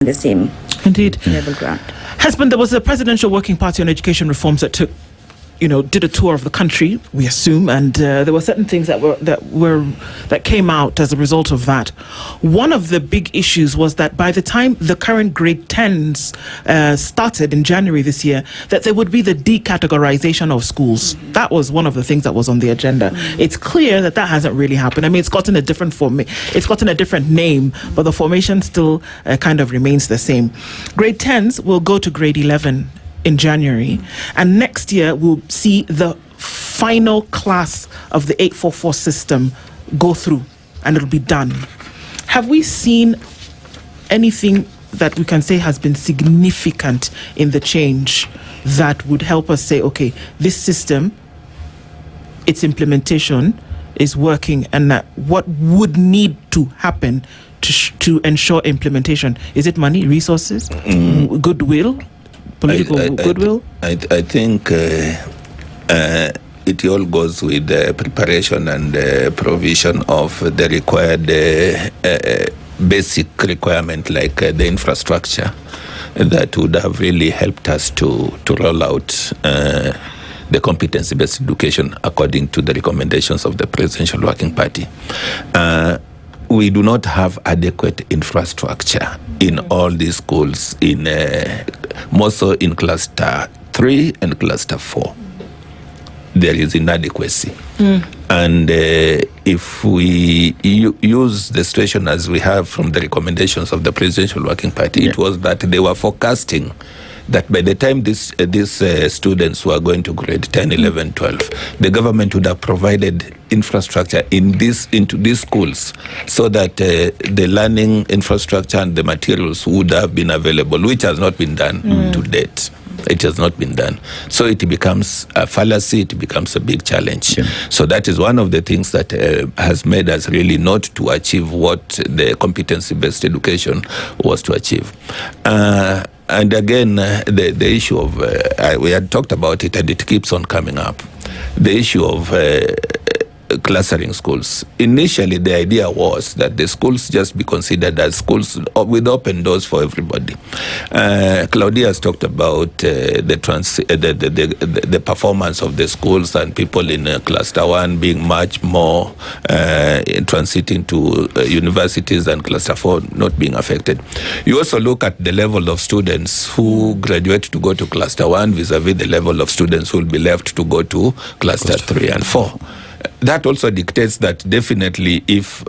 the same level ground. Husband, there was a presidential working party on education reforms that did a tour of the country, we assume, and there were certain things that came out as a result of that. One of the big issues was that by the time the current grade 10s started in January this year, that there would be the decategorization of schools. That was one of the things that was on the agenda. It's clear that hasn't really happened. I mean, it's gotten a different name, but the formation still kind of remains the same. Grade 10s will go to grade 11 in January, and next year we'll see the final class of the 844 system go through, and it'll be done. Have we seen anything that we can say has been significant in the change that would help us say, okay, this system, its implementation is working, and that what would need to happen to ensure implementation? Is it money, resources, goodwill? Political goodwill? I think it all goes with the preparation and provision of the required basic requirement, like the infrastructure that would have really helped us to roll out the competency-based education according to the recommendations of the Presidential Working Party. We do not have adequate infrastructure in all these schools, more so in cluster 3 and cluster 4. There is inadequacy. And if we use the situation as we have from the recommendations of the Presidential Working Party, it was that they were forecasting that by the time these students were going to grade 10, 11, 12, the government would have provided infrastructure into these schools so that the learning infrastructure and the materials would have been available, which has not been done to date. It has not been done. So it becomes a fallacy, it becomes a big challenge. So that is one of the things that has made us really not to achieve what the competency-based education was to achieve. And again, the issue of, we had talked about it and it keeps on coming up, the issue of clustering schools. Initially, the idea was that the schools just be considered as schools with open doors for everybody. Claudia has talked about the performance of the schools and people in cluster 1 being much more transiting to universities, and cluster 4 not being affected. You also look at the level of students who graduate to go to cluster 1 vis-a-vis the level of students who will be left to go to cluster 3 and 4. That also dictates that definitely if,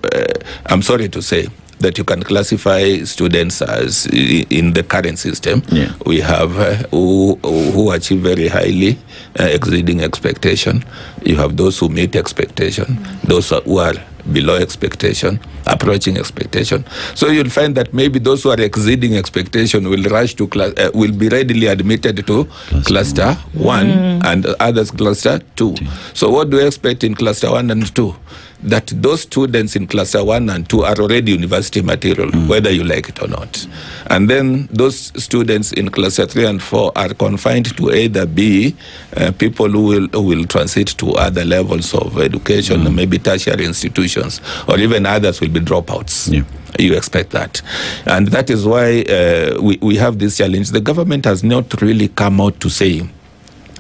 I'm sorry to say, that you can classify students as in the current system. We have who achieve very highly, exceeding expectation. You have those who meet expectation, those who are below expectation, approaching expectation. So you'll find that maybe those who are exceeding expectation will rush to will be readily admitted to cluster 1 and others cluster 2. So what do we expect in cluster 1 and 2? That those students in cluster 1 and 2 are already university material, whether you like it or not. And then those students in cluster 3 and 4 are confined to either be people who will transit to other levels of education, maybe tertiary institutions, or even others will be dropouts. You expect that. And that is why we have this challenge. The government has not really come out to say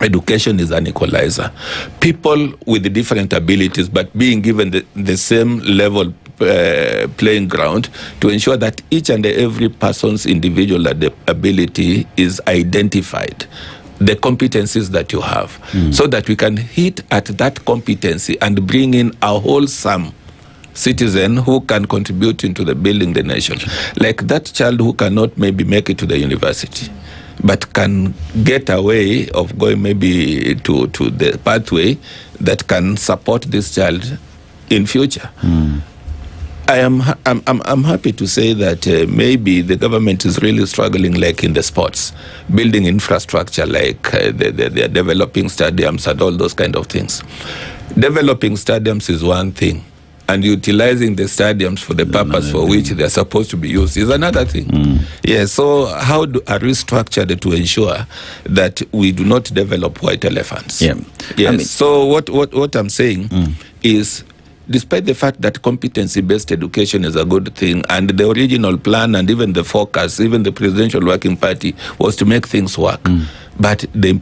education is an equalizer. People with different abilities, but being given the same level playing ground to ensure that each and every person's individual ability is identified, the competencies that you have, so that we can hit at that competency and bring in a wholesome citizen who can contribute into the building the nation. Like that child who cannot maybe make it to the university, but can get a way of going maybe to the pathway that can support this child in future. I'm happy to say that maybe the government is really struggling, like in the sports, building infrastructure, like they're developing stadiums and all those kind of things. Developing stadiums is one thing, and utilizing the stadiums for the purpose for which they're supposed to be used is another thing. So how are we structured to ensure that we do not develop white elephants? So what I'm saying is despite the fact that competency-based education is a good thing, and the original plan and even the focus, even the Presidential Working Party, was to make things work. But the implementation